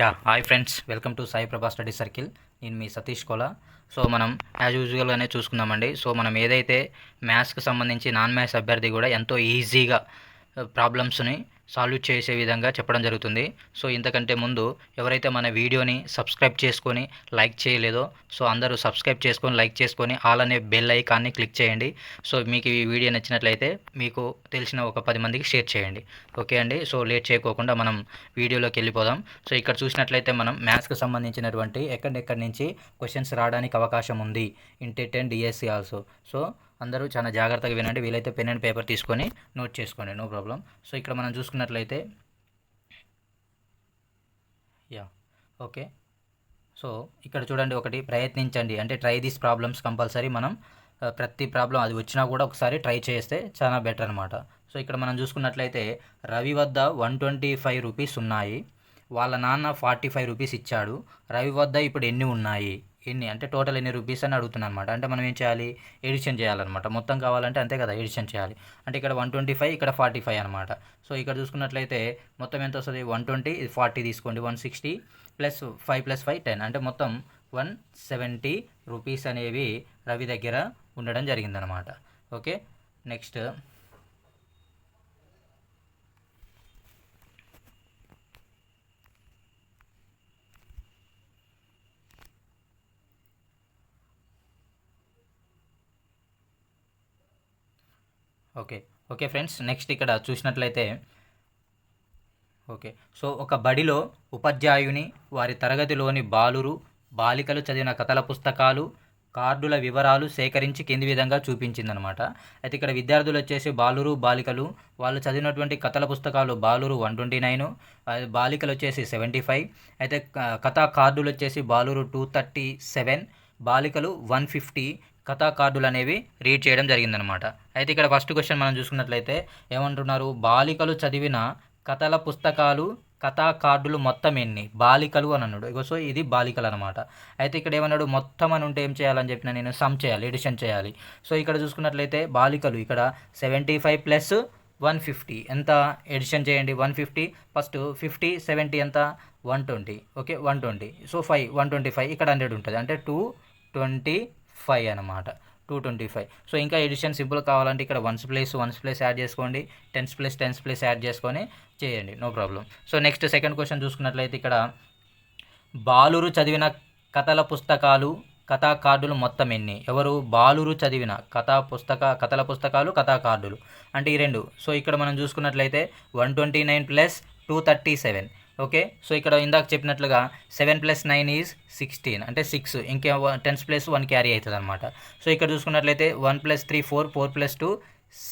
Hi friends, welcome to Sai ప్రభా study circle. నేను మీ Satish Kola. So మనం యాజ్ యూజువల్గానే చూసుకుందామండి. సో మనం ఏదైతే మ్యాథ్స్కి సంబంధించి నాన్ మ్యాథ్స్ అభ్యర్థి కూడా ఎంతో ఈజీగా ప్రాబ్లమ్స్ని సాల్వ్ చేసే విధంగా చెప్పడం జరుగుతుంది. సో ఇంతకంటే ముందు ఎవరైతే మన వీడియోని సబ్స్క్రైబ్ చేసుకొని లైక్ చేయలేదో, సో అందరూ సబ్స్క్రైబ్ చేసుకొని లైక్ చేసుకొని ఆల్ అనే బెల్ ఐకాన్ని క్లిక్ చేయండి. సో మీకు ఈ వీడియో నచ్చినట్లయితే మీకు తెలిసిన ఒక 10 మందికి షేర్ చేయండి. ఓకే అండి. సో లేట్ చేయకోకుండా మనం వీడియోలోకి వెళ్ళిపోదాం. సో ఇక్కడ చూసినట్లయితే మనం మ్యాథ్స్కి సంబంధించినటువంటి ఎక్కడెక్కడి నుంచి క్వశ్చన్స్ రావడానికి అవకాశం ఉంది. ఇంటెట్ అండ్ డిఎస్సి ఆల్సో. సో అందరూ చాలా జాగ్రత్తగా వినండి. వీలైతే పెన్ అండ్ పేపర్ తీసుకొని నోట్ చేసుకోండి, నో ప్రాబ్లం. సో ఇక్కడ మనం చూసుకున్నట్లయితే ఓకే. సో ఇక్కడ చూడండి, ఒకటి ప్రయత్నించండి అంటే ట్రై దీస్ ప్రాబ్లమ్స్ కంపల్సరీ. మనం ప్రతి ప్రాబ్లం అది వచ్చినా కూడా ఒకసారి ట్రై చేస్తే చాలా బెటర్ అనమాట. సో ఇక్కడ మనం చూసుకున్నట్లయితే రవి వద్ద 125 రూపీస్ ఉన్నాయి. వాళ్ళ నాన్న 45 రూపీస్ ఇచ్చాడు. రవి వద్ద ఇప్పుడు ఎన్ని ఉన్నాయి, ఎన్ని అంటే టోటల్ ఎన్ని రూపీస్ అని అడుగుతున్నాను అనమాట. అంటే మనం ఏం చేయాలి, ఎడిషన్ చేయాలన్నమాట. మొత్తం కావాలంటే అంతే కదా, ఎడిషన్ చేయాలి. అంటే ఇక్కడ 125, ఇక్కడ 45 అనమాట. సో ఇక్కడ చూసుకున్నట్లయితే మొత్తం ఎంత వస్తుంది, 120, ఇది 40 తీసుకోండి, 160 ప్లస్ 5 ప్లస్ 5 10, అంటే మొత్తం 170 రూపీస్ అనేవి రవి దగ్గర ఉండడం జరిగిందనమాట. Okay. Next okay friends, next ఇక్కడ చూసినట్లయితే సో ఒక బడిలో ఉపాధ్యాయుని వారి తరగతిలోని బాలికలు చదివిన కథల పుస్తకాలు కార్డుల వివరాలు సేకరించి కింది విధంగా చూపించిందనమాట. అయితే ఇక్కడ విద్యార్థులు వచ్చేసి బాలికలు వాళ్ళు చదివినటువంటి కథల పుస్తకాలు బాలురు 129, బాలికలు వచ్చేసి 75. అయితే కథా కార్డులు వచ్చేసి బాలురు 237, బాలికలు 150 కథా కార్డులు అనేవి రీడ్ చేయడం జరిగిందనమాట. అయితే ఇక్కడ ఫస్ట్ క్వశ్చన్ మనం చూసుకున్నట్లయితే ఏమంటున్నారు, బాలికలు చదివిన కథల పుస్తకాలు కథా కార్డులు మొత్తం ఎన్ని, బాలికలు అని అన్నాడు. సో ఇది బాలికలు అనమాట. అయితే ఇక్కడ ఏమన్నాడు, మొత్తం అని ఉంటే ఏం చేయాలని చెప్పిన నేను సమ్ చేయాలి, ఎడిషన్ చేయాలి. సో ఇక్కడ చూసుకున్నట్లయితే బాలికలు ఇక్కడ 75 ప్లస్ 150 ఎంత, ఎడిషన్ చేయండి. 150 ఫస్ట్ 50 70 ఎంత, 120. ఓకే 120. సో 5 125, ఇక్కడ 100 ఉంటుంది, అంటే 225 అనమాట, 225. సో ఇంకా ఎడిషన్ సింపుల్ కావాలంటే ఇక్కడ వన్స్ ప్లేస్ యాడ్ చేసుకోండి, టెన్స్ ప్లేస్ యాడ్ చేసుకొని చేయండి, no problem. So next second question చూసుకున్నట్లయితే ఇక్కడ బాలురు చదివిన కథల పుస్తకాలు కథా కార్డులు మొత్తం ఎన్ని, ఎవరు బాలురు చదివిన కథల పుస్తకాలు కథా కార్డులు అంటే ఈ రెండు. సో ఇక్కడ మనం చూసుకున్నట్లయితే 129 ప్లస్ 237. ఓకే. సో ఇక్కడ ఇందాక చెప్పినట్లుగా 7 ప్లస్ 9 ఈజ్ 16, అంటే 6. ఇంకా 10 ప్లస్ 1 క్యారీ అవుతుంది అనమాట. సో ఇక్కడ చూసుకున్నట్లయితే 1 plus 3 4, 4 plus 2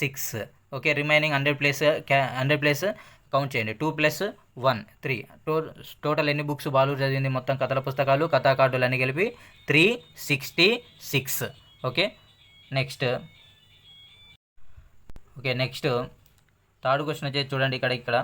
6. Okay. Remaining 100 place count చేయండి. 2 ప్లస్ 1 3. టోటల్ ఎన్ని బుక్స్ బాలు చదివింది, మొత్తం కథల పుస్తకాలు కథా కార్డులు అన్ని కలిపి 366. ఓకే. నెక్స్ట్ థర్డ్ క్వశ్చన్ వచ్చేసి చూడండి, ఇక్కడ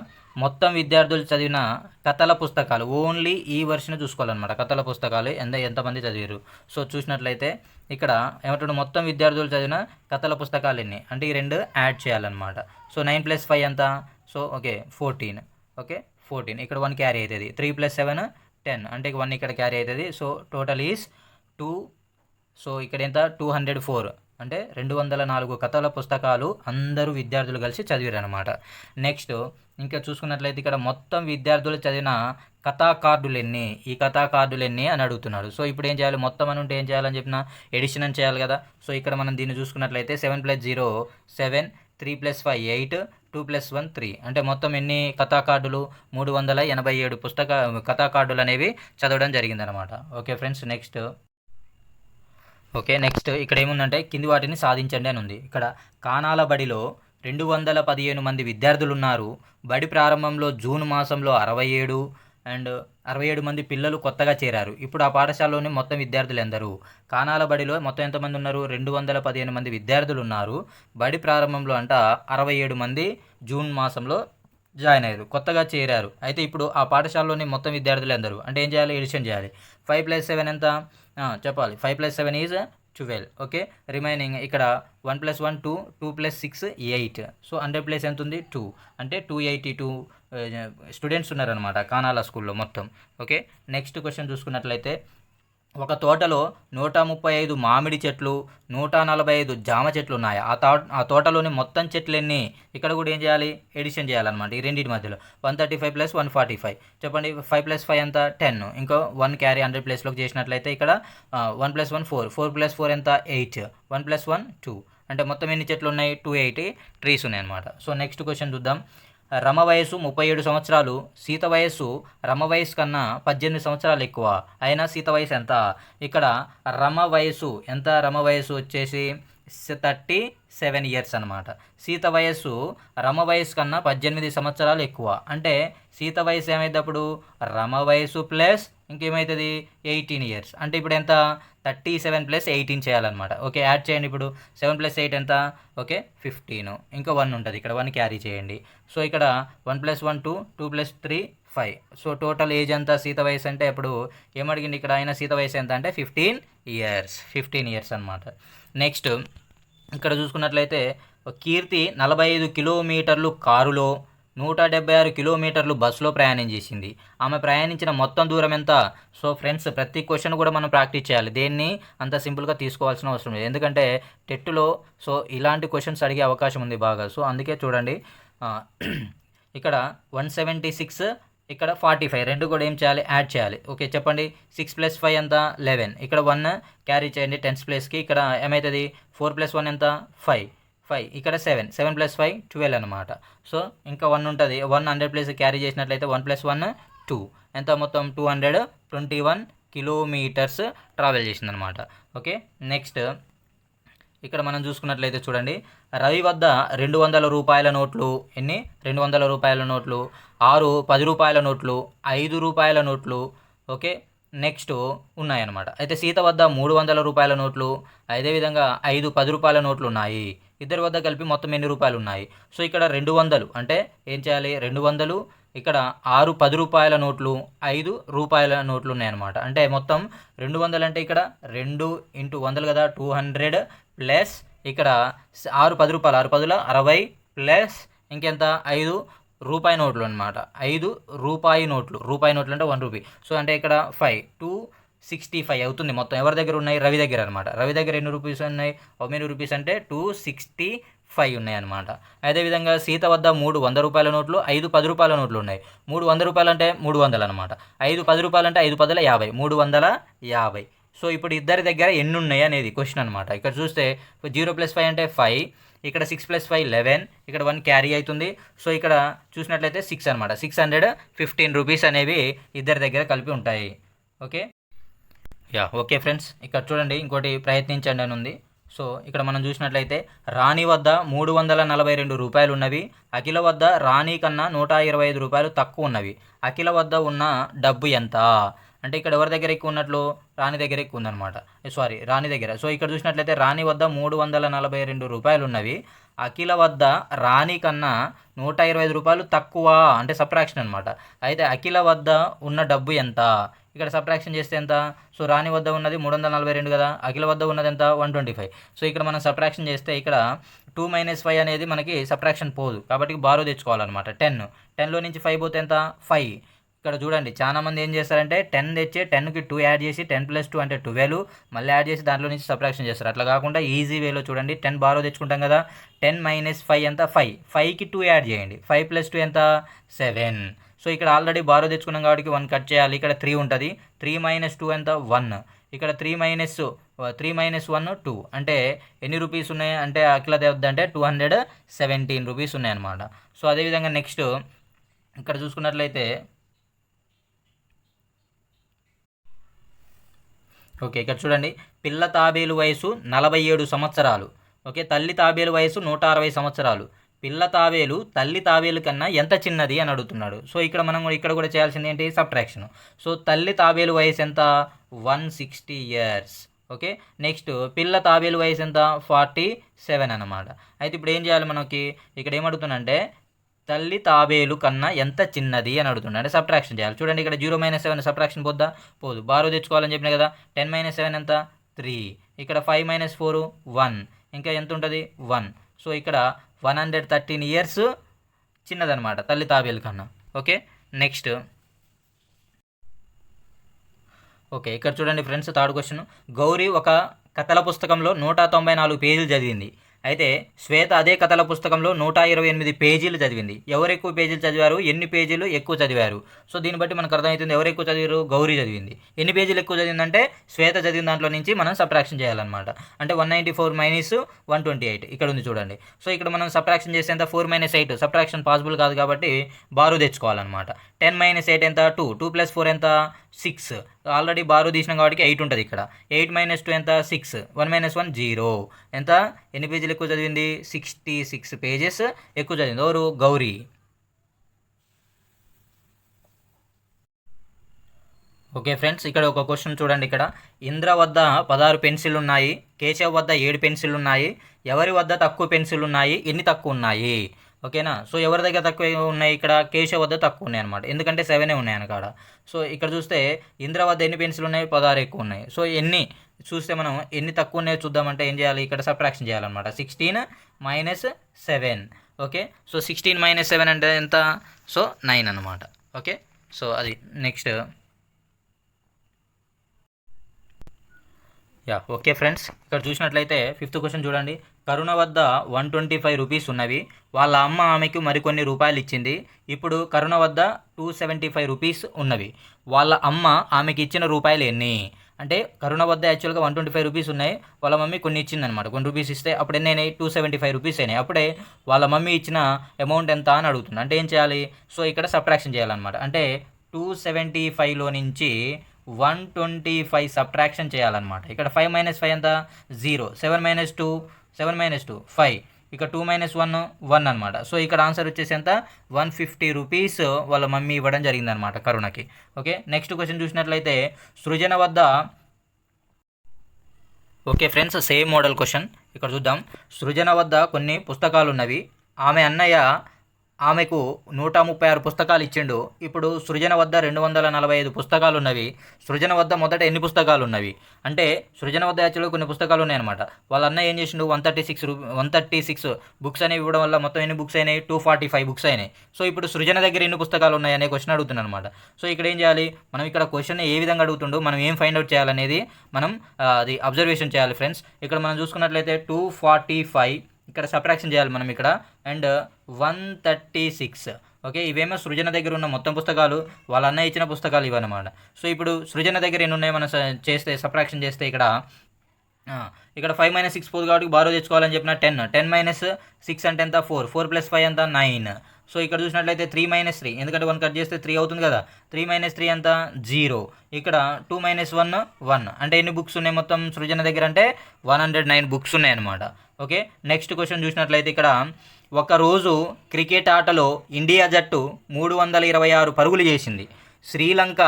మొత్తం విద్యార్థులు చదివిన కథల పుస్తకాలు, ఓన్లీ ఈ వర్షన్ చూసుకోవాలన్నమాట. కథల పుస్తకాలు ఎంతమంది చదివారు. సో చూసినట్లయితే ఇక్కడ ఏమంటాడు, మొత్తం విద్యార్థులు చదివిన కథల పుస్తకాలు ఎన్ని అంటే ఈ రెండు యాడ్ చేయాలన్నమాట. సో 9 ప్లస్ 5 ఎంత, సో ఓకే 14. ఓకే 14, ఇక్కడ 1 క్యారీ అవుతుంది. 3 ప్లస్ 7 10, అంటే 1 ఇక్కడ క్యారీ అవుతుంది. So total is 2. సో ఇక్కడ ఎంత, 204, అంటే 204 కథల పుస్తకాలు అందరూ విద్యార్థులు కలిసి చదివారు అనమాట. నెక్స్ట్ ఇంకా చూసుకున్నట్లయితే ఇక్కడ మొత్తం విద్యార్థులు చదివిన కథా కార్డులు ఎన్ని, ఈ కథా కార్డులు ఎన్ని అని అడుగుతున్నాడు. సో ఇప్పుడు ఏం చేయాలి, మొత్తం అని ఉంటే ఏం చేయాలని చెప్పిన ఎడిషన్ అని చేయాలి కదా. సో ఇక్కడ మనం దీన్ని చూసుకున్నట్లయితే 7 ప్లస్ 0 7, 3 ప్లస్ 5 8, 2 ప్లస్ 1 3, అంటే మొత్తం ఎన్ని కథా కార్డులు 387 కథా కార్డులు అనేవి చదవడం జరిగిందనమాట. Okay friends. నెక్స్ట్ ఇక్కడ ఏముందంటే కింది వాటిని సాధించండి అని ఉంది. ఇక్కడ కానాల బడిలో 215 మంది విద్యార్థులు ఉన్నారు. బడి ప్రారంభంలో జూన్ మాసంలో 67 మంది పిల్లలు కొత్తగా చేరారు. ఇప్పుడు ఆ పాఠశాలలోని మొత్తం విద్యార్థులు ఎందరు, కానాల బడిలో మొత్తం ఎంతమంది ఉన్నారు, 215 మంది విద్యార్థులు ఉన్నారు. బడి ప్రారంభంలో అంట 67 మంది జూన్ మాసంలో జాయిన్ అయ్యారు, కొత్తగా చేరారు. అయితే ఇప్పుడు ఆ పాఠశాలలోని మొత్తం విద్యార్థులు ఎందరు అంటే ఏం చేయాలి, ఎడిషన్ చేయాలి. 5 ప్లస్ 7 ఎంత చెప్పాలి, 5 ప్లస్ 7 ఈజ్ 12. ఓకే. రిమైనింగ్ ఇక్కడ 1 ప్లస్ 1 2, 2 ప్లస్ 6 8. సో 100 ప్లస్ ఎంత ఉంది 2, అంటే 282 స్టూడెంట్స్ ఉన్నారనమాట కానాల స్కూల్లో మొత్తం. ఓకే, నెక్స్ట్ క్వశ్చన్ చూసుకున్నట్లయితే ఒక తోటలో 135 మామిడి చెట్లు 145 జామ చెట్లు ఉన్నాయి. ఆ తోటలోని మొత్తం చెట్లు ఎన్ని? ఇక్కడ కూడా ఏం చేయాలి? ఎడిషన్ చేయాలన్నమాట ఈ రెండింటి మధ్యలో. 135 + 145 చెప్పండి. 5 + 5 ఎంత? 10. ఇంకో 1 క్యారీ 100 ప్లేస్లోకి చేసినట్లయితే ఇక్కడ 1 + 1 4, 4 + 4 ఎంత? 8, 1 + 1 2. అంటే మొత్తం ఎన్ని చెట్లు ఉన్నాయి? 280 ట్రీస్ ఉన్నాయి అనమాట. సో నెక్స్ట్ క్వశ్చన్ చూద్దాం. రమ వయసు 37 సంవత్సరాలు, సీత వయస్సు రమ వయసు కన్నా 18 సంవత్సరాలు ఎక్కువ. అయినా సీత వయసు ఎంత? ఇక్కడ రమ వయసు ఎంత? రమ వయసు వచ్చేసి 37 ఇయర్స్ అనమాట. సీత వయస్సు రమ వయసు కన్నా 18 సంవత్సరాలు ఎక్కువ. అంటే సీత వయసు ఏమైంది అప్పుడు? రమ వయసు ప్లస్ ఇంకేమవుతుంది? 18 ఇయర్స్. అంటే ఇప్పుడు ఎంత? 37 + 18 చేయాలన్నమాట. ఓకే, యాడ్ చేయండి. ఇప్పుడు 7 + 8 ఎంత? ఓకే 15. ఇంకా 1 ఉంటుంది, ఇక్కడ 1 క్యారీ చేయండి. సో ఇక్కడ 1 + 1 2, 2 + 3 5. సో టోటల్ ఏజ్ ఎంత సీత వయసు అంటే? ఇప్పుడు ఏమడిగింది ఇక్కడ ఆయన? సీత వయసు ఎంత అంటే 15 ఇయర్స్. 15 ఇయర్స్ అనమాట. నెక్స్ట్ ఇక్కడ చూసుకున్నట్లయితే కీర్తి 45 కిలోమీటర్లు కారులో 176 కిలోమీటర్లు బస్సులో ప్రయాణం చేసింది. ఆమె ప్రయాణించిన మొత్తం దూరం ఎంత? సో ఫ్రెండ్స్, ప్రతి క్వశ్చన్ కూడా మనం ప్రాక్టీస్ చేయాలి. దేన్ని అంత సింపుల్గా తీసుకోవాల్సిన అవసరం లేదు, ఎందుకంటే టెట్లో సో ఇలాంటి క్వశ్చన్స్ అడిగే అవకాశం ఉంది బాగా. సో అందుకే చూడండి, ఇక్కడ 176, ఇక్కడ 45 రెండు కూడా ఏం చేయాలి? యాడ్ చేయాలి. ఓకే చెప్పండి. 6 + 5 ఎంత? 11. ఇక్కడ 1 క్యారీ చేయండి 10th ప్లేస్కి. ఇక్కడ ఏమవుతుంది? 4 + 1 ఎంత? 5. ఇక్కడ 7 + 5 12 అనమాట. సో ఇంకా 1 ఉంటుంది. 100 ప్లేస్ క్యారీ చేసినట్లయితే 1 + 1 2 ఎంత? మొత్తం 221 కిలోమీటర్స్ ట్రావెల్ చేసిందనమాట. ఓకే, నెక్స్ట్ ఇక్కడ మనం చూసుకున్నట్లయితే చూడండి, రవి వద్ద 200 రూపాయల నోట్లు ఎన్ని? 200 రూపాయల నోట్లు, 6 10 రూపాయల నోట్లు, 5 రూపాయల నోట్లు. ఓకే, నెక్స్ట్ ఉన్నాయన్నమాట. అయితే సీత వద్ద 300 రూపాయల నోట్లు, అదేవిధంగా 5 10 రూపాయల నోట్లు ఉన్నాయి. ఇద్దరి వద్ద కలిపి మొత్తం ఎన్ని రూపాయలు ఉన్నాయి? సో ఇక్కడ 200 అంటే ఏం చేయాలి? 200, ఇక్కడ 6 10 రూపాయల నోట్లు, 5 రూపాయల నోట్లు ఉన్నాయన్నమాట. అంటే మొత్తం 200 అంటే ఇక్కడ 2 × 100 కదా, 200 ప్లస్ ఇక్కడ 6 10 రూపాయలు, 6 10 60 ప్లస్ ఇంకెంత? 5 రూపాయి నోట్లు అనమాట. 5 రూపాయి నోట్లు. రూపాయి నోట్లు అంటే 1 రూపీ. సో అంటే ఇక్కడ 5 265 అవుతుంది మొత్తం. ఎవరి దగ్గర ఉన్నాయి? రవి దగ్గర అనమాట. రవి దగ్గర ఎన్ని రూపీస్ ఉన్నాయి? ఎన్ని రూపీస్ అంటే 265 ఉన్నాయి అనమాట. అదేవిధంగా సీత వద్ద 3 100 రూపాయల నోట్లు, 5 10 రూపాయల నోట్లు ఉన్నాయి. 3 100 రూపాయలు అంటే 300 అనమాట. 5 10 రూపాయలు అంటే 5 10 50, 350. సో ఇప్పుడు ఇద్దరి దగ్గర ఎన్ని ఉన్నాయి అనేది క్వశ్చన్ అనమాట. ఇక్కడ చూస్తే 0 + 5 అంటే 5, ఇక్కడ 6 + 5 11, ఇక్కడ 1 క్యారీ అవుతుంది. సో ఇక్కడ చూసినట్లయితే 6 అనమాట. 615 రూపీస్ అనేవి ఇద్దరి దగ్గర కలిపి ఉంటాయి. ఓకే ఓకే ఫ్రెండ్స్, ఇక్కడ చూడండి ఇంకోటి ప్రయత్నించండి అని ఉంది. సో ఇక్కడ మనం చూసినట్లయితే రాణి వద్ద 342 రూపాయలు ఉన్నవి. అఖిల వద్ద రాణి కన్నా 125 రూపాయలు తక్కువ ఉన్నవి. అఖిల వద్ద ఉన్న డబ్బు ఎంత? అంటే ఇక్కడ ఎవరి దగ్గర ఎక్కువ ఉన్నట్లు? రాణి దగ్గర ఎక్కువ ఉందన్నమాట. రాణి దగ్గర. సో ఇక్కడ చూసినట్లయితే రాణి వద్ద 342 రూపాయలు ఉన్నవి. అఖిల వద్ద రాణి కన్నా 125 రూపాయలు తక్కువ, అంటే సబ్ట్రాక్షన్ అనమాట. అయితే అఖిల వద్ద ఉన్న డబ్బు ఎంత? ఇక్కడ సబ్ట్రాక్షన్ చేస్తే ఎంత? సో రాణి వద్ద ఉన్నది 342 కదా, అఖిల వద్ద ఉన్నది ఎంత? 125. సో ఇక్కడ మనం సబ్ట్రాక్షన్ చేస్తే ఇక్కడ 2 - 5 అనేది మనకి సబ్ట్రాక్షన్ పోదు, కాబట్టి బారో తెచ్చుకోవాలన్నమాట. 10లో నుంచి 5 పోతే ఎంత? 5. ఇక్కడ చూడండి చాలామంది ఏం చేస్తారంటే 10 తెచ్చి 10కి 2 యాడ్ చేసి 10 + 2 అంటే 12 మళ్ళీ యాడ్ చేసి దాంట్లో నుంచి సబ్ట్రాక్షన్ చేస్తారు. అట్లా కాకుండా ఈజీ వేలో చూడండి, 10 బారో తెచ్చుకుంటాం కదా, 10 - 5 ఎంత? 5. 5కి 2 యాడ్ చేయండి, 5 + 2 ఎంత? 7. సో ఇక్కడ ఆల్రెడీ బారో తెచ్చుకున్నాం కాబట్టి 1 కట్ చేయాలి. ఇక్కడ 3 ఉంటుంది. 3 - 2 ఎంత? 1. ఇక్కడ 3 - 1 2. అంటే ఎన్ని రూపీస్ ఉన్నాయి అంటే అఖిల వద్ద అంటే 217 రూపీస్ ఉన్నాయన్నమాట. సో అదేవిధంగా నెక్స్ట్ ఇక్కడ చూసుకున్నట్లయితే ఓకే ఇక్కడ చూడండి, పిల్ల తాబేలు వయసు 47 సంవత్సరాలు. ఓకే, తల్లి తాబేలు వయసు 160 సంవత్సరాలు. పిల్ల తాబేలు తల్లి తాబేలు కన్నా ఎంత చిన్నది అని అడుగుతున్నాడు. సో ఇక్కడ మనం ఇక్కడ కూడా చేయాల్సింది ఏంటి? సబ్ట్రాక్షన్. సో తల్లి తాబేలు వయసు ఎంత? 160 ఇయర్స్. ఓకే, నెక్స్ట్ పిల్ల తాబేలు వయసు ఎంత? 47 అనమాట. అయితే ఇప్పుడు ఏం చేయాలి మనకి? ఇక్కడ ఏమడుగుతుందంటే తల్లి తాబేలు కన్నా ఎంత చిన్నది అని అడుగుతుండే, అంటే సబ్ట్రాక్షన్ చేయాలి. చూడండి ఇక్కడ 0 - 7 సబ్ట్రాక్షన్ పోద్దా? పోదు. బారో తెచ్చుకోవాలని చెప్పిన కదా. 10 - 7 ఎంత? 3. ఇక్కడ 5 - 4 1. ఇంకా ఎంత ఉంటుంది? 1. సో ఇక్కడ 113 ఇయర్స్ చిన్నదనమాట తల్లి తాబేలు కన్నా. ఓకే, నెక్స్ట్ ఓకే, ఇక్కడ చూడండి ఫ్రెండ్స్, థర్డ్ క్వశ్చన్. గౌరీ ఒక కథల పుస్తకంలో 194 పేజీలు చదివింది. అయితే శ్వేత అదే కథల పుస్తకంలో 128 పేజీలు చదివింది. ఎవరు ఎక్కువ పేజీలు చదివారు, ఎన్ని పేజీలు ఎక్కువ చదివారు? సో దీన్ని బట్టి మనకు అర్థమవుతుంది ఎవరు ఎక్కువ చదివారు, గౌరీ చదివింది. ఎన్ని పేజీలు ఎక్కువ చదివిందంటే శ్వేత చదివిన దాంట్లో నుంచి మనం సబ్ట్రాక్షన్ చేయాలన్నమాట. అంటే 194 మైనస్ 128 ఇక్కడ ఉంది చూడండి. సో ఇక్కడ మనం సబ్ట్రాక్షన్ చేసేంత 4 - 8 సబ్ట్రాక్షన్ పాసిబుల్ కాదు కాబట్టి బారు తెచ్చుకోవాలన్నమాట. 10 - 8 ఎంత, 2. 2 + 4 ఎంత, 6. ఆల్రెడీ బారు తీసినాం కాబట్టి 8 ఉంటుంది ఇక్కడ. 8 - 2 ఎంత, 6. 1 - 1 0. ఎంత, ఎన్ని పేజీలు ఎక్కువ చదివింది, 66 పేజెస్ ఎక్కువ చదివింది. ఎవరు, గౌరీ. ఓకే ఫ్రెండ్స్, ఇక్కడ ఒక క్వశ్చన్ చూడండి. ఇక్కడ ఇంద్ర వద్ద 16 పెన్సిల్ ఉన్నాయి, కేశవ్ వద్ద 7 పెన్సిల్ ఉన్నాయి. ఎవరి వద్ద తక్కువ పెన్సిల్ ఉన్నాయి, ఎన్ని తక్కువ ఉన్నాయి? ఓకేనా. సో ఎవరి దగ్గర తక్కువ ఉన్నాయి, ఇక్కడ కేశవ్ వద్ద తక్కువ ఉన్నాయి అనమాట, ఎందుకంటే 7 ఉన్నాయి అనకాడ. సో ఇక్కడ చూస్తే ఇంద్ర వద్ద ఎన్ని పెన్సిల్ ఉన్నాయి, 16 ఎక్కువ ఉన్నాయి. సో ఎన్ని చూస్తే మనం ఎన్ని తక్కువ ఉన్నాయో చూద్దామంటే ఏం చేయాలి, ఇక్కడ సబ్ట్రాక్షన్ చేయాలన్నమాట. 16 - 7. ఓకే, సో 16 - 7 అంటే ఎంత, సో 9 అనమాట. ఓకే, సో అది నెక్స్ట్. ఓకే ఫ్రెండ్స్, ఇక్కడ చూసినట్లయితే ఫిఫ్త్ క్వశ్చన్ చూడండి. కరుణ వద్ద 125 రూపీస్ ఉన్నవి. వాళ్ళ అమ్మ ఆమెకు మరికొన్ని రూపాయలు ఇచ్చింది. ఇప్పుడు కరుణ వద్ద 275 రూపీస్ ఉన్నవి. వాళ్ళ అమ్మ ఆమెకి ఇచ్చిన రూపాయలు ఎన్ని? అంటే కరుణ వద్ద యాక్చువల్గా 125 రూపీస్ ఉన్నాయి, వాళ్ళ మమ్మీ కొన్ని ఇచ్చిందనమాట. కొన్ని రూపీస్ ఇస్తే అప్పుడు ఎన్ని అయినాయి, 275 రూపీస్ అయినాయి. అప్పుడే వాళ్ళ మమ్మీ ఇచ్చిన అమౌంట్ ఎంత అని అడుగుతుంది. అంటే ఏం చేయాలి, సో ఇక్కడ సబ్ట్రాక్షన్ చేయాలన్నమాట. అంటే 275లో నుంచి 125 సబ్ట్రాక్షన్ చేయాలన్నమాట. ఇక్కడ 5 - 5 ఎంత, 0. 7 - 2 5. ఇక్కడ 2 - 1 1 అనమాట. సో ఇక్కడ ఆన్సర్ వచ్చేసి ఎంత, 150 రూపీస్ వాళ్ళ మమ్మీ ఇవ్వడం జరిగిందనమాట కరుణకి. ఓకే, నెక్స్ట్ క్వశ్చన్ చూసినట్లయితే సృజన వద్ద. Okay friends, same model question ఇక్కడ చూద్దాం. సృజన వద్ద కొన్ని పుస్తకాలు ఉన్నవి. ఆమె అన్నయ్య ఆమెకు 136 పుస్తకాలు ఇచ్చిండు. ఇప్పుడు సృజన వద్ద 245 పుస్తకాలు ఉన్నవి. సృజన వద్ద మొదట ఎన్ని పుస్తకాలు ఉన్నవి? అంటే సృజన వద్ద యాక్చువల్గా కొన్ని పుస్తకాలు ఉన్నాయన్నమాట. వాళ్ళ అన్న ఏం చేసిండు, 136 బుక్స్ అనేవి ఇవ్వడం వల్ల మొత్తం ఎన్ని బుక్స్ అయినాయి, 245 బుక్స్ అయినాయి. సో ఇప్పుడు సృజన దగ్గర ఎన్ని పుస్తకాలు ఉన్నాయి అనే క్వశ్చన్ అడుగుతున్నాను అనమాట. సో ఇక్కడ ఏం చేయాలి, మనం ఇక్కడ క్వశ్చన్ ఏ విధంగా అడుగుతుండో మనం ఏం ఫైండ్ అవుట్ చేయాలనేది మనం అది అబ్జర్వేషన్ చేయాలి ఫ్రెండ్స్. ఇక్కడ మనం చూసుకున్నట్లయితే 245 ఇక్కడ సబ్ట్రాక్షన్ చేయాలి మనం ఇక్కడ, అండ్ 136. ఓకే, ఇవేమో సృజన దగ్గర ఉన్న మొత్తం పుస్తకాలు, వాళ్ళ అన్నయ్య ఇచ్చిన పుస్తకాలు ఇవన్నమాట. సో ఇప్పుడు సృజన దగ్గర ఎన్ని ఉన్నాయి మనం చేస్తే సబ్ట్రాక్షన్ చేస్తే ఇక్కడ 5 - 6 పోదు కాబట్టి బారో తెచ్చుకోవాలని చెప్పిన 10 - 6 అంటే ఎంత, 4. 4 + 5 ఎంత, 9. సో ఇక్కడ చూసినట్లయితే 3 - 3 ఎందుకంటే 1 కట్ చేస్తే 3 అవుతుంది కదా. 3 - 3 ఎంత, 0. ఇక్కడ 2 - 1 1 అంటే ఎన్ని బుక్స్ ఉన్నాయి మొత్తం సృజన దగ్గర అంటే 109 బుక్స్ ఉన్నాయి అనమాట. ఓకే, నెక్స్ట్ క్వశ్చన్ చూసినట్లయితే ఇక్కడ ఒకరోజు క్రికెట్ ఆటలో ఇండియా జట్టు 326 పరుగులు చేసింది. శ్రీలంక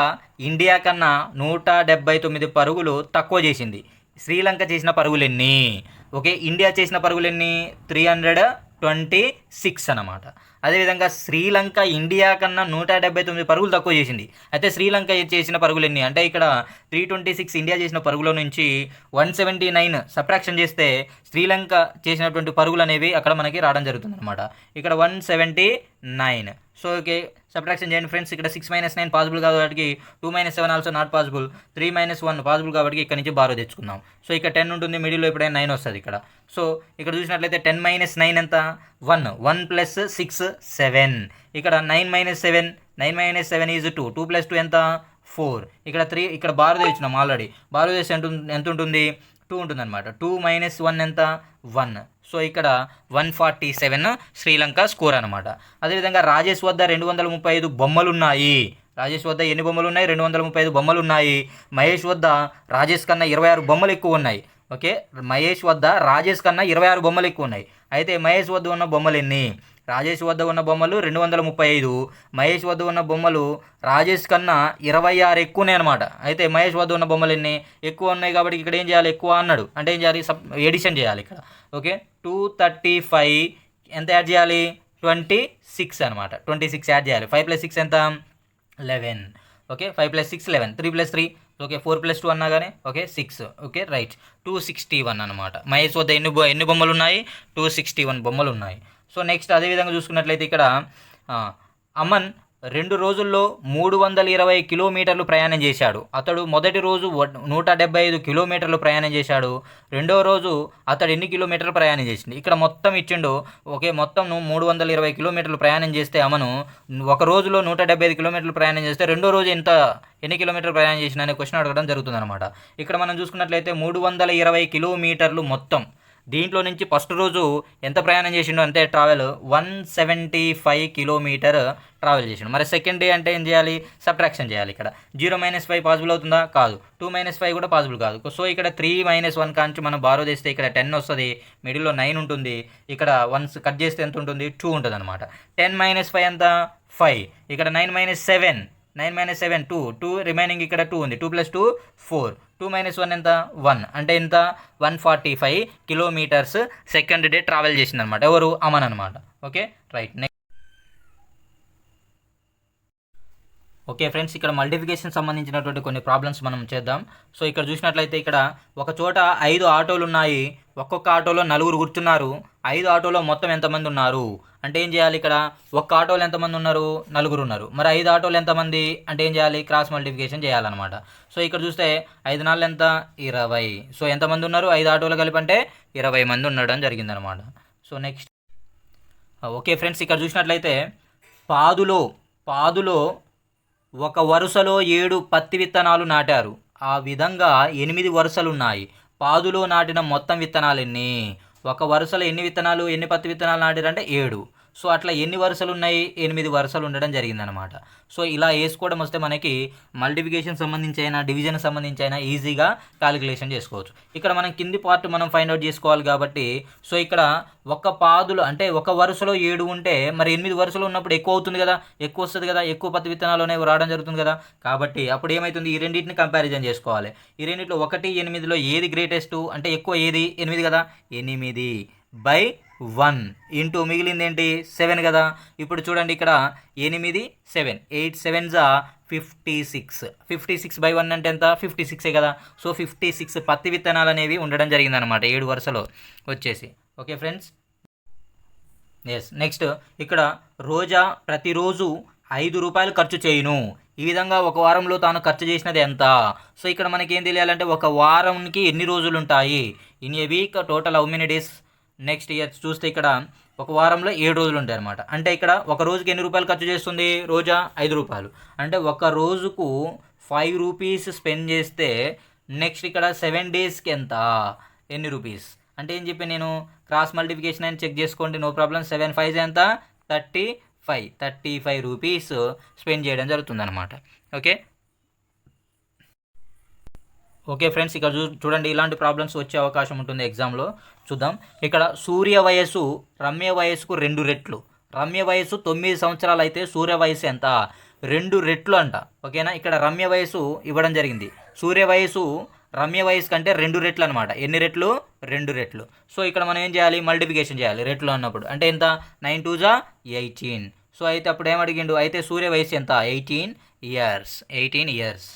ఇండియా కన్నా 179 పరుగులు తక్కువ చేసింది. శ్రీలంక చేసిన పరుగులు ఎన్ని? ఓకే, ఇండియా చేసిన పరుగులు ఎన్ని, 326 అన్నమాట. అదేవిధంగా శ్రీలంక ఇండియా కన్నా 179 పరుగులు తక్కువ చేసింది. అయితే శ్రీలంక చేసిన పరుగులు ఎన్ని అంటే ఇక్కడ 326 ఇండియా చేసిన పరుగుల నుంచి 179 సబ్ట్రాక్షన్ చేస్తే శ్రీలంక చేసినటువంటి పరుగులు అనేవి అక్కడ మనకి రావడం జరుగుతుంది అనమాట. ఇక్కడ 179. సో ఓకే, సబ్ట్రాక్షన్ చేయండి ఫ్రెండ్స్. ఇక్కడ 6 - 9 పాసిబుల్ కాబట్టి 2 - 7 ఆల్సో నాట్ పాసిబుల్. 3 - 1 పాసిబుల్ కాబట్టి ఇక్కడ నుంచి బారో తెచ్చుకుందాం. సో ఇక్కడ 10 ఉంటుంది, మిడిల్లో ఎప్పుడైనా 9 వస్తుంది ఇక్కడ. సో ఇక్కడ చూసినట్లయితే 10 - 9 ఎంత, 1. 1 + 6 7. ఇక్కడ 9 - 7 9 - 7 ఈజ్ 2. 2 + 2 ఎంత, 4. ఇక్కడ 3. ఇక్కడ బారో తెచ్చినాం ఆల్రెడీ. బారో చేస్తే ఎంత ఉంటుంది, 2 ఉంటుంది అనమాట. 2 - 1 ఎంత, 1. సో ఇక్కడ 147 శ్రీలంక స్కోర్ అనమాట. అదేవిధంగా రాజేష్ వద్ద 235 బొమ్మలు ఉన్నాయి. రాజేష్ వద్ద ఎన్ని బొమ్మలు ఉన్నాయి, 235 బొమ్మలు ఉన్నాయి. మహేష్ వద్ద రాజేష్ కన్నా 26 బొమ్మలు ఎక్కువ ఉన్నాయి. ఓకే, మహేష్ వద్ద రాజేష్ కన్నా 26 బొమ్మలు ఎక్కువ ఉన్నాయి. అయితే మహేష్ వద్ద ఉన్న బొమ్మలు ఎన్ని? రాజేష్ వద్ద ఉన్న బొమ్మలు 235, మహేష్ వద్ద ఉన్న బొమ్మలు రాజేష్ కన్నా 26 ఎక్కువ ఉన్నాయి అనమాట. అయితే మహేష్ వద్ద ఉన్న బొమ్మలు ఎన్ని ఎక్కువ ఉన్నాయి కాబట్టి ఇక్కడ ఏం చేయాలి, ఎక్కువ అన్నాడు అంటే ఏం చేయాలి, ఎడిషన్ చేయాలి ఇక్కడ. ఓకే, 235 ఎంత యాడ్ చేయాలి, 26 అనమాట. 26 యాడ్ చేయాలి. 5 + 6 ఎంత, 11. ఓకే, 5 + 6 11. 3 + 3 ఓకే, 4 + 2 అన్నా కానీ ఓకే 6. ఓకే రైట్, 261 అనమాట. మహేష్ వద్ద ఎన్ని బొమ్మలు ఉన్నాయి, 261 బొమ్మలు ఉన్నాయి. సో నెక్స్ట్ అదేవిధంగా చూసుకున్నట్లయితే ఇక్కడ అమన్ 2 రోజుల్లో 320 కిలోమీటర్లు ప్రయాణం చేశాడు. అతడు మొదటి రోజు 175 కిలోమీటర్లు ప్రయాణం చేశాడు. రెండవ రోజు అతడు ఎన్ని కిలోమీటర్లు ప్రయాణం చేసిండు. ఇక్కడ మొత్తం ఇచ్చిండు. ఓకే, మొత్తం 320 కిలోమీటర్లు ప్రయాణం చేస్తే అమను ఒక రోజులో 175 కిలోమీటర్లు ప్రయాణం చేస్తే రెండో రోజు ఎన్ని కిలోమీటర్లు ప్రయాణం చేసిన అనే క్వశ్చన్ అడగడం జరుగుతుందన్నమాట. ఇక్కడ మనం చూసుకున్నట్లయితే 320 కిలోమీటర్లు మొత్తం. దీంట్లో నుంచి ఫస్ట్ రోజు ఎంత ప్రయాణం చేసిండు అంటే ట్రావెల్ 175 కిలోమీటర్ ట్రావెల్ చేసిండు. మరి సెకండ్ డే అంటే ఏం చేయాలి? సబ్ట్రాక్షన్ చేయాలి. ఇక్కడ 0-5 పాసిబుల్ అవుతుందా? కాదు. 2-5 కూడా పాసిబుల్ కాదు. సో ఇక్కడ 3-1 కాంచి మనం బారో చేస్తే ఇక్కడ 10 వస్తుంది, మిడిల్లో 9 ఉంటుంది. ఇక్కడ 1 కట్ చేస్తే ఎంత ఉంటుంది? 2 ఉంటుంది అనమాట. 10-5 ఎంత? 5. ఇక్కడ 9-7 2 రిమైనింగ్ ఇక్కడ 2 ఉంది. 2 + 2 4. 2-1 ఎంత? 1. అంటే ఎంత? 145 కిలోమీటర్స్ సెకండ్ డే ట్రావెల్ చేసింది అనమాట. ఎవరు? అమన్ అనమాట. Okay, right. ఓకే ఫ్రెండ్స్, ఇక్కడ మల్టిఫికేషన్ సంబంధించినటువంటి కొన్ని ప్రాబ్లమ్స్ మనం చేద్దాం. సో ఇక్కడ చూసినట్లయితే ఇక్కడ ఒక చోట 5 ఆటోలు ఉన్నాయి. ఒక్కొక్క ఆటోలో 4 కూర్చున్నారు. 5 ఆటోలో మొత్తం ఎంతమంది ఉన్నారు అంటే ఏం చేయాలి? ఇక్కడ ఒక్క ఆటోలో ఎంతమంది ఉన్నారు? 4 ఉన్నారు. మరి 5 ఆటోలు ఎంతమంది అంటే ఏం చేయాలి? క్రాస్ మల్టిఫికేషన్ చేయాలన్నమాట. సో ఇక్కడ చూస్తే 5 4 ఎంత? 20. సో ఎంతమంది ఉన్నారు? 5 ఆటోలు కలిపి అంటే 20 మంది ఉండడం జరిగిందనమాట. సో నెక్స్ట్ ఓకే ఫ్రెండ్స్, ఇక్కడ చూసినట్లయితే పాదులో ఒక వరుసలో 7 పత్తి విత్తనాలు నాటారు. ఆ విధంగా 8 వరుసలున్నాయి. పాదులో నాటిన మొత్తం విత్తనాలు ఎన్ని? ఒక వరుసలో ఎన్ని పత్తి విత్తనాలు నాటారంటే 7. సో అట్లా ఎన్ని వరుసలు ఉన్నాయి? 8 వరుసలు ఉండడం జరిగిందనమాట. సో ఇలా వేసుకోవడం వస్తే మనకి మల్టిప్లికేషన్ సంబంధించి అయినా డివిజన్ సంబంధించి అయినా ఈజీగా క్యాలిక్యులేషన్ చేసుకోవచ్చు. ఇక్కడ మనం కింది పార్ట్ మనం ఫైండ్ అవుట్ చేసుకోవాలి కాబట్టి సో ఇక్కడ ఒక పాదులు అంటే ఒక వరుసలో 7 ఉంటే మరి 8 వరుసలు ఉన్నప్పుడు ఎక్కువ అవుతుంది కదా, ఎక్కువ వస్తుంది కదా, ఎక్కువ పత్తి విత్తనాలు అనేవి రావడం జరుగుతుంది కదా. కాబట్టి అప్పుడు ఏమవుతుంది? ఈ రెండింటిని కంపారిజన్ చేసుకోవాలి. ఈ రెండింటిలో 1, 8లో ఏది గ్రేటెస్ట్ అంటే ఎక్కువ ఏది? 8 కదా. 8/1 ఇంటూ మిగిలింది ఏంటి? 7 కదా. ఇప్పుడు చూడండి ఇక్కడ 8 7 8 7 56. 56/1 అంటే ఎంత? 56 కదా. సో 56 పత్తి విత్తనాలు అనేవి ఉండడం జరిగిందనమాట 7 వరుసలో వచ్చేసి. Okay friends, yes. నెక్స్ట్ ఇక్కడ రోజా ప్రతిరోజు 5 రూపాయలు ఖర్చు చేయును. ఈ విధంగా ఒక వారంలో తాను ఖర్చు చేసినది ఎంత? సో ఇక్కడ మనకి ఏం తెలియాలంటే ఒక వారంకి ఎన్ని రోజులు ఉంటాయి? In a week total how many days? Next year చూస్తే ఇక్కడ ఒక వారంలో 7 రోజులు ఉంటాయి అనమాట. అంటే ఇక్కడ ఒక రోజుకి ఎన్ని రూపాయలు ఖర్చు చేస్తుంది రోజా? 5 రూపాయలు. అంటే ఒక రోజుకు 5 రూపీస్ స్పెండ్ చేస్తే నెక్స్ట్ ఇక్కడ 7 డేస్కి ఎంత? ఎన్ని రూపీస్ అంటే ఏం చెప్పి నేను క్రాస్ మల్టిప్లికేషన్ అని చెక్ చేసుకోండి, నో ప్రాబ్లం. 7 5 ఎంత? 35 రూపీస్ స్పెండ్ చేయడం జరుగుతుంది అనమాట. ఓకే ఫ్రెండ్స్, ఇక్కడ చూడండి ఇలాంటి ప్రాబ్లమ్స్ వచ్చే అవకాశం ఉంటుంది ఎగ్జామ్లో. చూద్దాం. ఇక్కడ సూర్య వయస్సు రమ్య వయస్సుకు 2 రెట్లు. రమ్య వయస్సు 9 సంవత్సరాలు అయితే సూర్య వయస్సు ఎంత? 2 రెట్లు అంట. ఓకేనా. ఇక్కడ రమ్య వయస్సు ఇవ్వడం జరిగింది. సూర్య వయస్సు రమ్య వయస్సు కంటే 2 రెట్లు అనమాట. ఎన్ని రెట్లు? 2 రెట్లు. సో ఇక్కడ మనం ఏం చేయాలి? మల్టిప్లికేషన్ చేయాలి రెట్లు అన్నప్పుడు. అంటే ఎంత? 9 2 18. సో అయితే అప్పుడు ఏమడిగిండు? అయితే సూర్య వయస్సు ఎంత? 18 ఇయర్స్.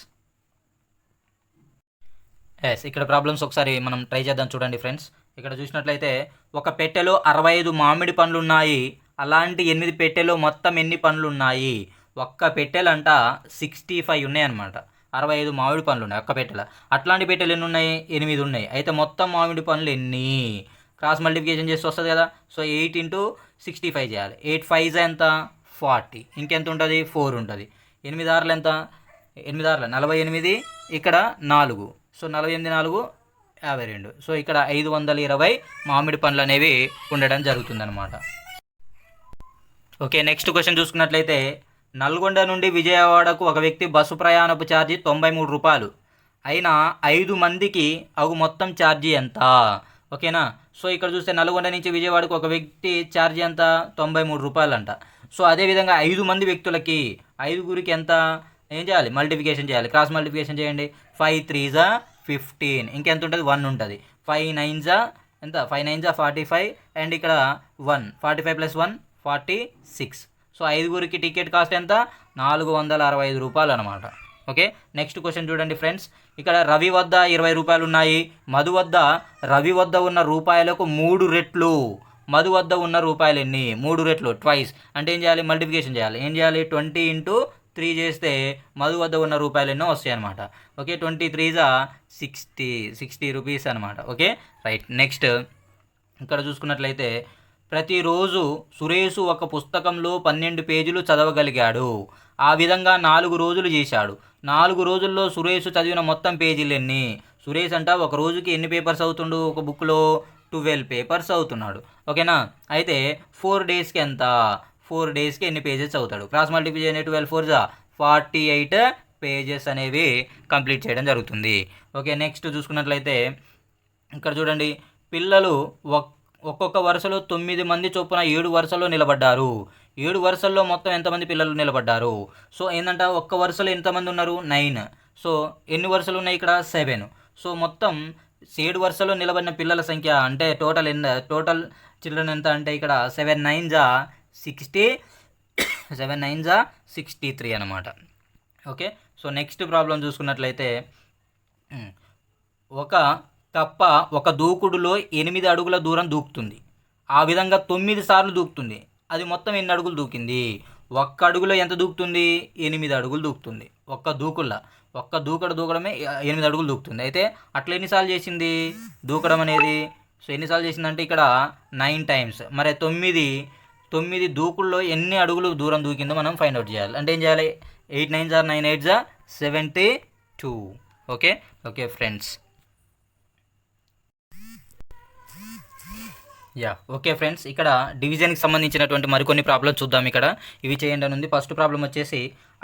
ఎస్. ఇక్కడ ప్రాబ్లమ్స్ ఒకసారి మనం ట్రై చేద్దాం. చూడండి ఫ్రెండ్స్, ఇక్కడ చూసినట్లయితే ఒక పెట్టెలో 65 మామిడి పండ్లు ఉన్నాయి. అలాంటి 8 పెట్టెలో మొత్తం ఎన్ని పండ్లు ఉన్నాయి? ఒక్క పెట్టెలంట 65 ఉన్నాయన్నమాట. 65 మామిడి పండ్లు ఉన్నాయి ఒక్క పెట్టెల. అట్లాంటి పెట్టెలు ఎన్ని ఉన్నాయి? 8 ఉన్నాయి. అయితే మొత్తం మామిడి పండ్లు ఎన్ని? క్రాస్ మల్టిప్లికేషన్ చేసి వస్తుంది కదా. సో 8 × 65 చేయాలి. 8 5 ఎంత? 40. ఇంకెంత ఉంటుంది? 4 ఉంటుంది. 8 6 ఎంత? 8 6 48. ఇక్కడ 4. సో 48 4 52. సో ఇక్కడ 520 మామిడి పండ్లు అనేవి ఉండడం జరుగుతుందన్నమాట. ఓకే, నెక్స్ట్ క్వశ్చన్ చూసుకున్నట్లయితే నల్గొండ నుండి విజయవాడకు ఒక వ్యక్తి బస్సు ప్రయాణపు ఛార్జీ 93 రూపాయలు. అయినా 5 మందికి అగు మొత్తం ఛార్జీ ఎంత? ఓకేనా. సో ఇక్కడ చూస్తే నల్గొండ నుంచి విజయవాడకు ఒక వ్యక్తి ఛార్జీ ఎంత? 93 రూపాయలు అంట. సో అదేవిధంగా 5 మంది వ్యక్తులకి 5గురికి ఎంత? ఏం చేయాలి? మల్టిప్లికేషన్ చేయాలి. క్రాస్ మల్టిప్లికేషన్ చేయండి. 5 3 15. ఇంకెంత ఉంటుంది? 1 ఉంటుంది. 5 9 ఎంత? 5 9 45. అండ్ ఇక్కడ 1 45 + 1 46. సో 5గురికి టికెట్ కాస్ట్ ఎంత? 465 రూపాయలు అనమాట. ఓకే, నెక్స్ట్ క్వశ్చన్ చూడండి ఫ్రెండ్స్. ఇక్కడ రవి వద్ద 20 రూపాయలు ఉన్నాయి. రవి వద్ద ఉన్న రూపాయలకు 3 రెట్లు మధు వద్ద ఉన్న రూపాయలు ఎన్ని? 3 రెట్లు ట్వైస్. అంటే ఏం చేయాలి? మల్టిప్లికేషన్ చేయాలి. ఏం చేయాలి? 20 ఇంటూ 3 చేస్తే మధు వద్ద ఉన్న రూపాయలు ఎన్నో వస్తాయి అనమాట. ఓకే, 23 60 రూపీస్ అనమాట. Okay right. నెక్స్ట్ ఇక్కడ చూసుకున్నట్లయితే ప్రతిరోజు సురేష్ ఒక పుస్తకంలో 12 పేజీలు చదవగలిగాడు. ఆ విధంగా 4 రోజులు చేశాడు. 4 రోజుల్లో సురేష్ చదివిన మొత్తం పేజీలు ఎన్ని? సురేష్ అంట ఒక రోజుకి ఎన్ని పేపర్స్ అవుతుండు? ఒక బుక్లో 12 పేపర్స్ అవుతున్నాడు. ఓకేనా? అయితే 4 డేస్కి ఎంత? 4 డేస్కి ఎన్ని పేజెస్ అవుతాడు? క్రాస్ మల్టిప్లై చేయండి. 12 4 48 పేజెస్ అనేవి కంప్లీట్ చేయడం జరుగుతుంది. ఓకే, నెక్స్ట్ చూసుకున్నట్లయితే ఇక్కడ చూడండి, పిల్లలు ఒక్కొక్క వరుసలో 9 మంది చొప్పున 7 వరుసల్లో నిలబడ్డారు. 7 వరుసల్లో మొత్తం ఎంతమంది పిల్లలు నిలబడ్డారు? సో ఏంటంట, ఒక్క వరుసలో ఎంతమంది ఉన్నారు? 9. సో ఎన్ని వరుసలు ఉన్నాయి ఇక్కడ? 7. సో మొత్తం 7 వరుసలో నిలబడిన పిల్లల సంఖ్య అంటే టోటల్ చిల్డ్రన్ ఎంత అంటే ఇక్కడ 7 9 60 7 9 63 అనమాట. ఓకే, సో నెక్స్ట్ ప్రాబ్లం చూసుకున్నట్లయితే ఒక కప్ప ఒక దూకుడులో 8 అడుగుల దూరం దూకుతుంది. ఆ విధంగా 9 సార్లు దూకుతుంది. అది మొత్తం ఎన్ని అడుగులు దూకింది? ఒక్క అడుగులో ఎంత దూకుతుంది? 8 అడుగులు దూకుతుంది. ఒక్క దూకడమే 8 అడుగులు దూకుతుంది. అయితే అట్లా ఎన్నిసార్లు చేసింది దూకడం అనేది? సో ఎన్నిసార్లు చేసిందంటే ఇక్కడ 9 టైమ్స్. మరి 9 దూకుల్లో ఎన్ని అడుగులు దూరం దూకిందో మనం ఫైండ్ అవుట్ చేయాలి. అంటే ఏం చేయాలి? 8 9 9 8 72. Okay friends. ఓకే ఫ్రెండ్స్, ఇక్కడ డివిజన్కి సంబంధించినటువంటి మరికొన్ని ప్రాబ్లమ్స్ చూద్దాం. ఇక్కడ ఇవి చేయండి అని ఉంది. ఫస్ట్ ప్రాబ్లం వచ్చేసి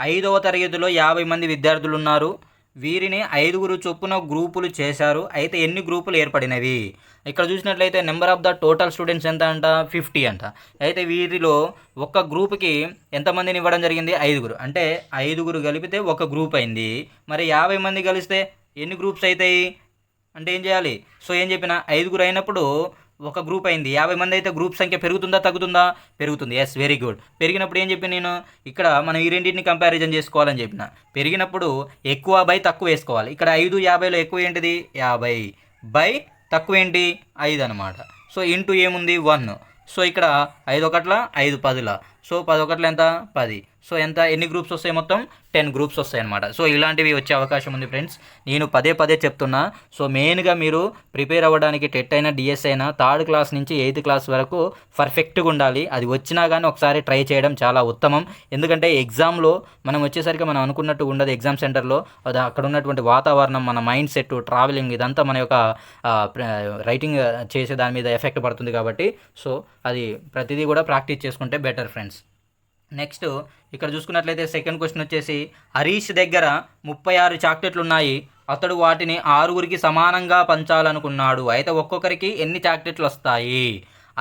5వ తరగతిలో 50 మంది విద్యార్థులు ఉన్నారు. వీరిని 5గురు చొప్పున గ్రూపులు చేశారు. అయితే ఎన్ని గ్రూపులు ఏర్పడినవి? ఇక్కడ చూసినట్లయితే number of the total students ఎంత అంట? 50 అంట. అయితే వీరిలో ఒక్క గ్రూప్కి ఎంతమందిని ఇవ్వడం జరిగింది? 5గురు. అంటే 5గురు కలిపితే ఒక గ్రూప్ అయింది. మరి 50 మంది కలిస్తే ఎన్ని గ్రూప్స్ అవుతాయి అంటే ఏం చేయాలి? సో ఏం చెప్పిన, 5గురు అయినప్పుడు ఒక గ్రూప్ అయింది. 50 మంది అయితే గ్రూప్ సంఖ్య పెరుగుతుందా తగ్గుతుందా? పెరుగుతుంది. Yes, very good. పెరిగినప్పుడు ఏం చెప్పి నేను ఇక్కడ మనం ఈ రెండింటిని కంపారిజన్ చేసుకోవాలని చెప్పిన. పెరిగినప్పుడు ఎక్కువ బై తక్కువ వేసుకోవాలి. ఇక్కడ 5 50లో ఎక్కువ ఏంటిది? 50 బై తక్కువ ఏంటి? 5 అనమాట. సో ఇంటూ ఏముంది? 1. సో ఇక్కడ 5 ఒకట్ల 5 10ల. సో 10 ఒకట్ల ఎంత? 10. సో ఎంత? ఎన్ని గ్రూప్స్ వస్తాయి? మొత్తం 10 గ్రూప్స్ వస్తాయి అనమాట. సో ఇలాంటివి వచ్చే అవకాశం ఉంది ఫ్రెండ్స్. నేను పదే చెప్తున్నా. సో మెయిన్గా మీరు ప్రిపేర్ అవ్వడానికి టెట్ అయినా డిఎస్ అయినా 3rd క్లాస్ నుంచి 8th క్లాస్ వరకు పర్ఫెక్ట్గా ఉండాలి. అది వచ్చినా కానీ ఒకసారి ట్రై చేయడం చాలా ఉత్తమం. ఎందుకంటే ఎగ్జామ్లో మనం వచ్చేసరికి మనం అనుకున్నట్టు ఉండదు. ఎగ్జామ్ సెంటర్లో అక్కడ ఉన్నటువంటి వాతావరణం, మన మైండ్ సెట్, ట్రావెలింగ్, ఇదంతా మన యొక్క రైటింగ్ చేసే దాని మీద ఎఫెక్ట్ పడుతుంది. కాబట్టి సో అది ప్రతిదీ కూడా ప్రాక్టీస్ చేసుకుంటే బెటర్ ఫ్రెండ్స్. నెక్స్ట్ ఇక్కడ చూసుకున్నట్లయితే సెకండ్ క్వశ్చన్ వచ్చేసి, హరీష్ దగ్గర 36 చాక్లెట్లు ఉన్నాయి. అతడు వాటిని 6గురికి సమానంగా పంచాలనుకున్నాడు. అయితే ఒక్కొక్కరికి ఎన్ని చాక్లెట్లు వస్తాయి?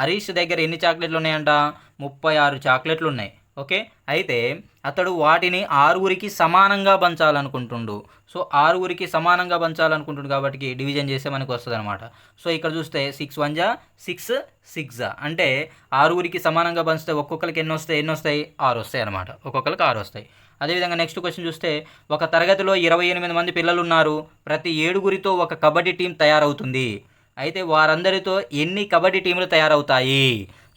హరీష్ దగ్గర ఎన్ని చాక్లెట్లు ఉన్నాయంట? 36 చాక్లెట్లు ఉన్నాయి. ఓకే, అయితే అతడు వాటిని 6గురికి సమానంగా పంచాలనుకుంటుండు. సో 6గురికి సమానంగా పంచాలనుకుంటుండు కాబట్టి డివిజన్ చేస్తే మనకు వస్తుంది అనమాట. సో ఇక్కడ చూస్తే 6 1 6 6 అంటే 6గురికి సమానంగా పంచితే ఒక్కొక్కరికి ఎన్ని వస్తాయి? 6 వస్తాయి అనమాట. ఒక్కొక్కరికి 6 వస్తాయి. అదేవిధంగా నెక్స్ట్ క్వశ్చన్ చూస్తే, ఒక తరగతిలో 28 మంది పిల్లలు ఉన్నారు. ప్రతి 7గురితో ఒక కబడ్డీ టీం తయారవుతుంది. అయితే వారందరితో ఎన్ని కబడ్డీ టీంలు తయారవుతాయి?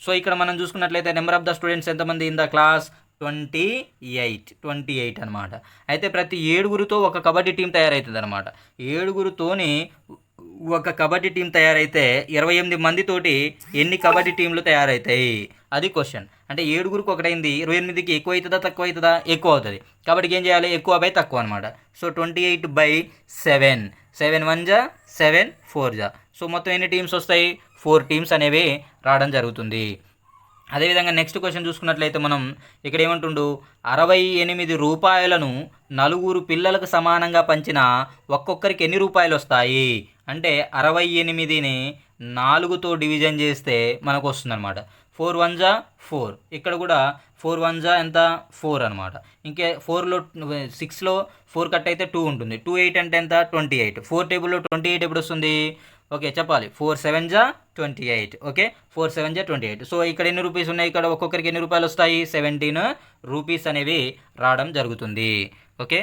సో ఇక్కడ మనం చూసుకున్నట్లయితే నెంబర్ ఆఫ్ ద స్టూడెంట్స్ ఎంతమంది ఇన్ ద క్లాస్? 28 అనమాట. అయితే ప్రతి 7గురితో ఒక కబడ్డీ టీం తయారవుతుంది అనమాట. 7గురితోని ఒక కబడ్డీ టీం తయారైతే 28 మందితోటి ఎన్ని కబడ్డీ టీంలు తయారవుతాయి? అది క్వశ్చన్. అంటే 7గురికి ఒకటైంది, 28కి ఎక్కువ అవుతుందా తక్కువ అవుతుందా? ఎక్కువ అవుతుంది. కాబట్టి ఏం చేయాలి? ఎక్కువ బై తక్కువ అనమాట. సో 28/7. 7 1 7 4. సో మొత్తం ఎన్ని టీమ్స్ వస్తాయి? 4 టీమ్స్ అనేవి రావడం జరుగుతుంది. అదేవిధంగా నెక్స్ట్ క్వశ్చన్ చూసుకున్నట్లయితే మనం ఇక్కడ ఏమంటుండు, 68 రూపాయలను 4 పిల్లలకు సమానంగా పంచిన ఒక్కొక్కరికి ఎన్ని రూపాయలు వస్తాయి? అంటే 68ని 4తో డివిజన్ చేస్తే మనకు వస్తుంది అనమాట. 4 1 4. ఇక్కడ కూడా 4 1 ఎంత? 4 అనమాట. ఇంకే 4లో 6లో 4 కట్ అయితే 2 ఉంటుంది. 2 8 అంటే ఎంత? 28. 4 టేబుల్లో 28 ఎప్పుడు వస్తుంది? ఓకే చెప్పాలి. 4 7 28. ఓకే, 4 7 28. సో ఇక్కడ ఎన్ని రూపీస్ ఉన్నాయి? ఇక్కడ ఒక్కొక్కరికి ఎన్ని రూపాయలు వస్తాయి? 17 రూపీస్ అనేవి రావడం జరుగుతుంది. ఓకే,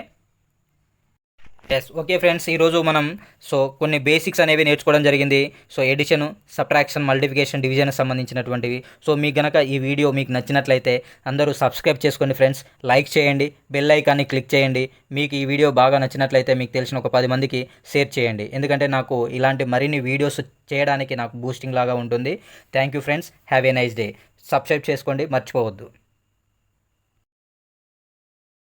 ఎస్ ఓకే ఫ్రెండ్స్, ఈరోజు మనం కొన్ని బేసిక్స్ అనేవి నేర్చుకోవడం జరిగింది. ఎడిషన్, సబ్ట్రాక్షన్, మల్టిప్లికేషన్, డివిజన్ సంబంధించినటువంటివి. మీకు గనక ఈ వీడియో మీకు నచ్చినట్లయితే అందరూ సబ్స్క్రైబ్ చేసుకోండి ఫ్రెండ్స్, లైక్ చేయండి, బెల్ ఐకాన్ని క్లిక్ చేయండి. మీకు ఈ వీడియో బాగా నచ్చినట్లయితే మీకు తెలిసిన ఒక 10 మందికి షేర్ చేయండి, ఎందుకంటే నాకు ఇలాంటి మరిన్ని వీడియోస్ చేయడానికి నాకు బూస్టింగ్ లాగా ఉంటుంది. Thank you friends, have a nice day. Subscribe చేసుకోండి, మర్చిపోవద్దు.